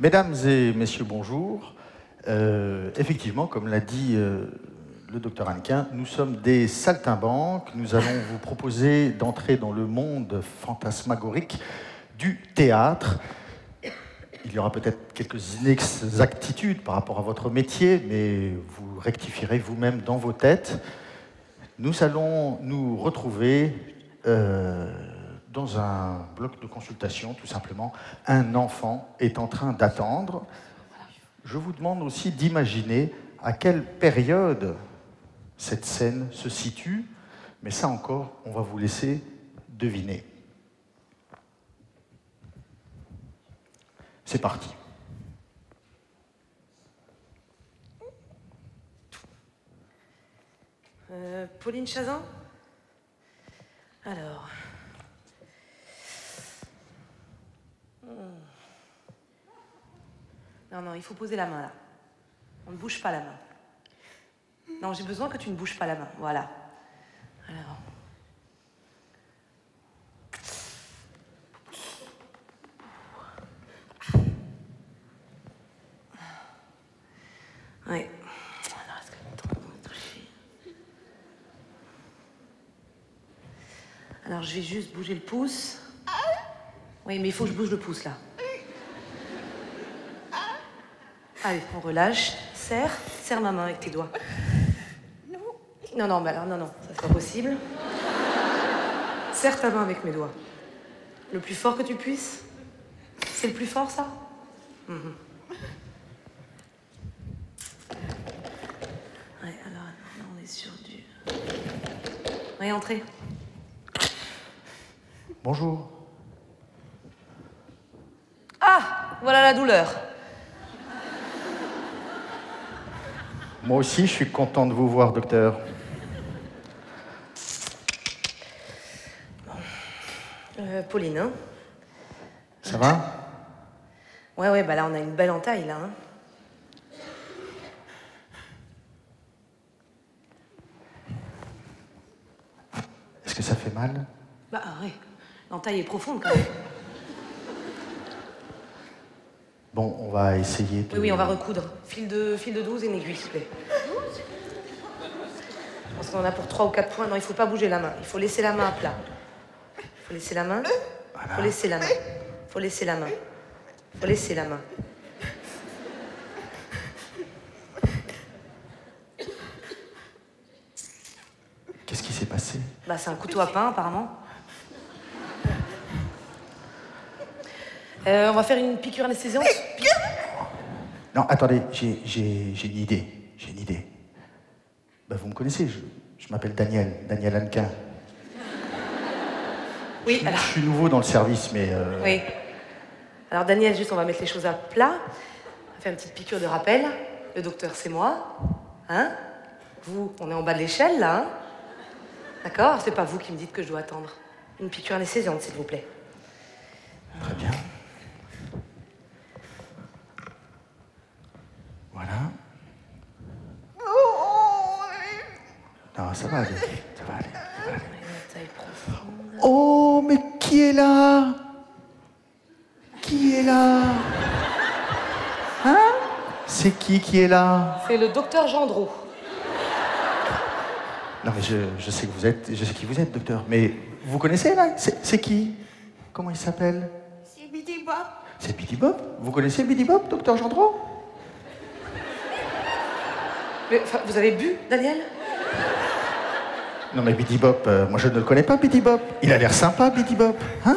Mesdames et messieurs, bonjour. Effectivement, comme l'a dit le docteur Hannequin, nous sommes des saltimbanques. Nous allons vous proposer d'entrer dans le monde fantasmagorique du théâtre. Il y aura peut-être quelques inexactitudes par rapport à votre métier, mais vous rectifierez vous-même dans vos têtes. Nous allons nous retrouver dans un bloc de consultation, tout simplement. Un enfant est en train d'attendre. Je vous demande aussi d'imaginer à quelle période cette scène se situe, mais ça encore, on va vous laisser deviner. C'est parti. Pauline Chazin? Alors... Non, il faut poser la main, là. On ne bouge pas la main. Non, j'ai besoin que tu ne bouges pas la main. Voilà. Alors... Oui. Alors, est-ce que on va toucher? Alors, je vais juste bouger le pouce. Oui, mais il faut que je bouge le pouce, là. Allez, on relâche. Serre ma main avec tes doigts. Non, mais alors, non, ça c'est pas possible. Serre ta main avec mes doigts. Le plus fort que tu puisses. C'est le plus fort, ça? Ouais, alors, là, on est sur du... Oui, entrez. Bonjour. Ah, voilà la douleur. Moi aussi, je suis content de vous voir, docteur. Pauline, hein? Ça va? Ouais, bah là, on a une belle entaille, là, hein? Est-ce que ça fait mal? Bah, ouais. L'entaille est profonde, quand même. Bon, on va essayer de... Oui, on va recoudre. Fil de 12 et une aiguille, s'il te plaît. Je pense qu'on en a pour 3 ou 4 points. Non, il faut pas bouger la main. Il faut laisser la main à plat. Il faut laisser la main. Voilà. Faut laisser la main. Faut laisser la main. Faut laisser la main. Qu'est-ce qui s'est passé? Bah, c'est un couteau à pain, apparemment. On va faire une piqûre anesthésiante. Non, attendez, j'ai une idée. J'ai une idée. Bah, vous me connaissez, je m'appelle Daniel Hannequin. Oui, alors... Je suis nouveau dans le service, mais... Oui. Alors, Daniel, juste, on va mettre les choses à plat. On va faire une petite piqûre de rappel. Le docteur, c'est moi. Hein? Vous, on est en bas de l'échelle, là, hein? D'accord? C'est pas vous qui me dites que je dois attendre. Une piqûre anesthésiante, s'il vous plaît. Très bien. Voilà. Non, ça va aller. Ça va aller. Une taille profonde. Oh, mais qui est là? Qui est là? Hein? C'est qui est là? C'est le docteur Gendreau. Non, mais je sais que vous êtes... Je sais qui vous êtes, docteur. Mais vous connaissez, là? C'est qui? Comment il s'appelle? C'est Bidi Bob. C'est Bidi Bob? Vous connaissez Bidi Bob, docteur Gendreau? Mais, enfin, vous avez bu, Daniel? Non, mais Bidi Bob, moi je ne le connais pas, Bidi Bob. Il a l'air sympa, Bidi Bob. Hein?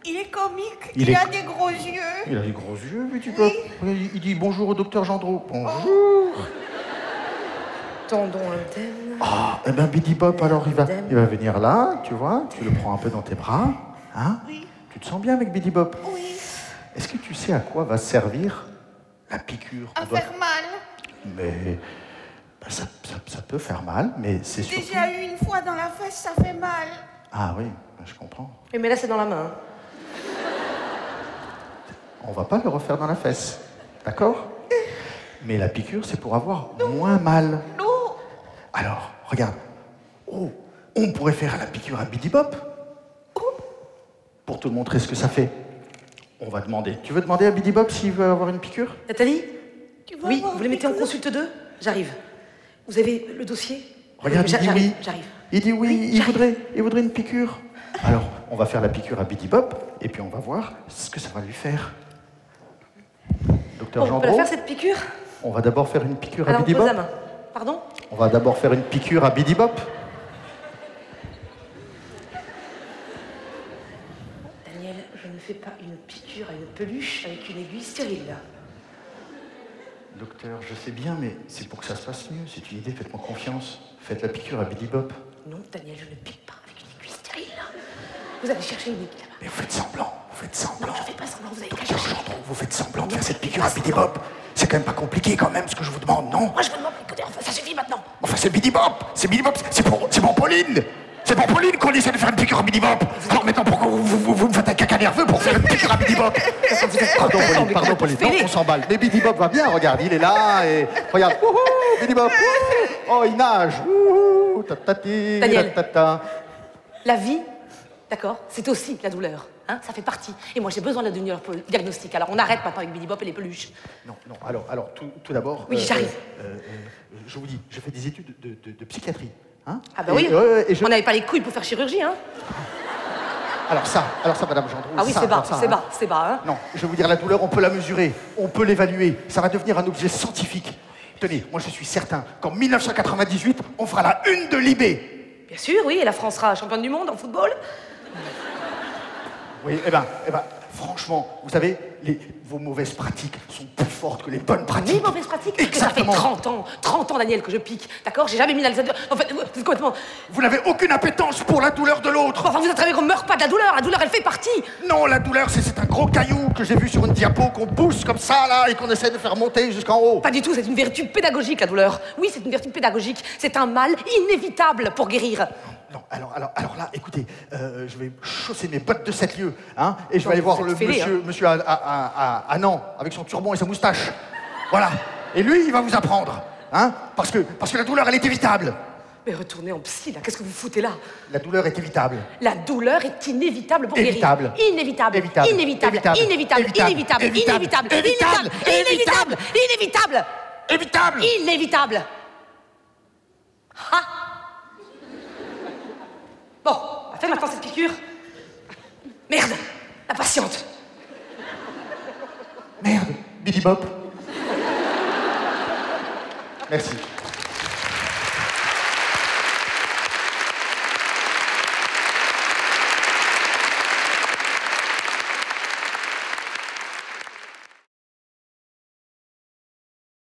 Il est comique. Il a des gros yeux. Il a des gros yeux, Bidi Bob. Il dit bonjour au docteur Gendreau. Bonjour. Tendon interne. Ah, eh ben Bidi Bob, alors il va venir là, tu vois, tu le prends un peu dans tes bras. Hein? Oui. Tu te sens bien avec Bidi Bob? Oui. Est-ce que tu sais à quoi va servir la piqûre? À faire mal. Mais ben, ça peut faire mal, mais c'est surtout... Déjà eu une fois dans la fesse, ça fait mal. Ah oui, ben, je comprends. Mais là, c'est dans la main. On va pas le refaire dans la fesse, d'accord? Mais la piqûre, c'est pour avoir moins mal. Non. Alors, regarde. Oh, on pourrait faire la piqûre à Bidi Bob. Pour te montrer ce que ça fait. On va demander. Tu veux demander à Billy Bob s'il veut avoir une piqûre? Nathalie? Tu vas Oui, avoir vous les mettez en piqûre consulte 2? J'arrive. Vous avez le dossier? Regarde, il dit oui. J'arrive. Il dit oui, Oui, il voudrait une piqûre. Alors, on va faire la piqûre à Billy Bob, et puis on va voir ce que ça va lui faire. Docteur Bon, on peut la Gendreau, faire cette piqûre? on va d'abord faire une piqûre à Alors on Billy pose Bob. la main. Pardon? On va d'abord faire une piqûre à Billy Bob. Daniel, je ne fais pas une piqûre à une peluche avec une aiguille stérile. Docteur, je sais bien, mais c'est pour que ça se passe mieux. C'est une idée, faites-moi confiance. Faites la piqûre à Billy Bob. Non, Daniel, je ne pique pas avec une aiguille stérile. Vous allez chercher une aiguille là-bas. Mais vous faites semblant, Non, je fais pas semblant, vous avez qu'à Docteur chercher. Gendreau, vous faites semblant de faire cette piqûre à Billy Bob. C'est quand même pas compliqué quand même ce que je vous demande, non? Moi, je me demande, écoutez, enfin, ça suffit maintenant. Enfin, c'est Billy Bob. C'est Billy Bob. C'est pour Pauline. C'est pour Pauline qu'on essaie de faire une piqûre à Billy Bob. Alors maintenant, pourquoi vous me faites un caca nerveux pour faire une piqûre à Billy Bob? Pardon, Pauline. Non, on s'emballe. Mais Billy Bob va bien, regarde, il est là et... Regarde, wouhou, Billy Bob, wouhou. Oh, il nage. Wouhou, tatati, Daniel. tatata. La vie, d'accord, c'est aussi la douleur. Hein, ça fait partie. Et moi, j'ai besoin de la douleur pour le diagnostic. Alors, on arrête maintenant avec Billy Bob et les peluches. Non, alors, tout d'abord... Oui, j'arrive. Je vous dis, je fais des études de psychiatrie. Hein? Ah bah Et, oui, et je... on n'avait pas les couilles pour faire chirurgie, hein. Alors ça, Madame Gendreau... Ah oui, ça, c'est bas, alors ça, c'est hein. bas, c'est bas, hein. Non, je vais vous dire, la douleur, on peut la mesurer, on peut l'évaluer. Ça va devenir un objet scientifique. Tenez, moi je suis certain qu'en 1998, on fera la une de Libé. Bien sûr, oui, et la France sera championne du monde en football. Oui, eh ben, franchement, vous savez, vos mauvaises pratiques sont plus fortes que les bonnes pratiques. Mes mauvaises pratiques, parce que ça fait Exactement. 30 ans, Daniel, que je pique, d'accord. J'ai jamais mis l'alzheimer. En fait, c'est complètement... Vous n'avez aucune appétence pour la douleur de l'autre. Enfin, vous êtes qu'on meurt pas de la douleur elle fait partie. Non, la douleur, c'est un gros caillou que j'ai vu sur une diapo qu'on pousse comme ça, là, et qu'on essaie de faire monter jusqu'en haut. Pas du tout, c'est une vertu pédagogique, la douleur. Oui, c'est une vertu pédagogique. C'est un mal inévitable pour guérir. Non, alors là, écoutez, je vais chausser mes bottes de 7 lieues, hein, et je Non, vais aller vous voir êtes le fêlé, monsieur à Nantes, avec son turban et sa moustache. Voilà. Et lui, il va vous apprendre, hein, parce que la douleur, elle est évitable. Mais retournez en psy, là, qu'est-ce que vous foutez là? La douleur est évitable. La douleur est inévitable pour Évitable. guérir. Inévitable. Évitable. Inévitable. Évitable. Inévitable. Évitable. Inévitable. Évitable. Inévitable. Évitable. Inévitable. Inévitable. Évitable. Inévitable. Ah. Bon, on va faire maintenant cette piqûre. Merde, la patiente. Merde, Billy Bob. Merci.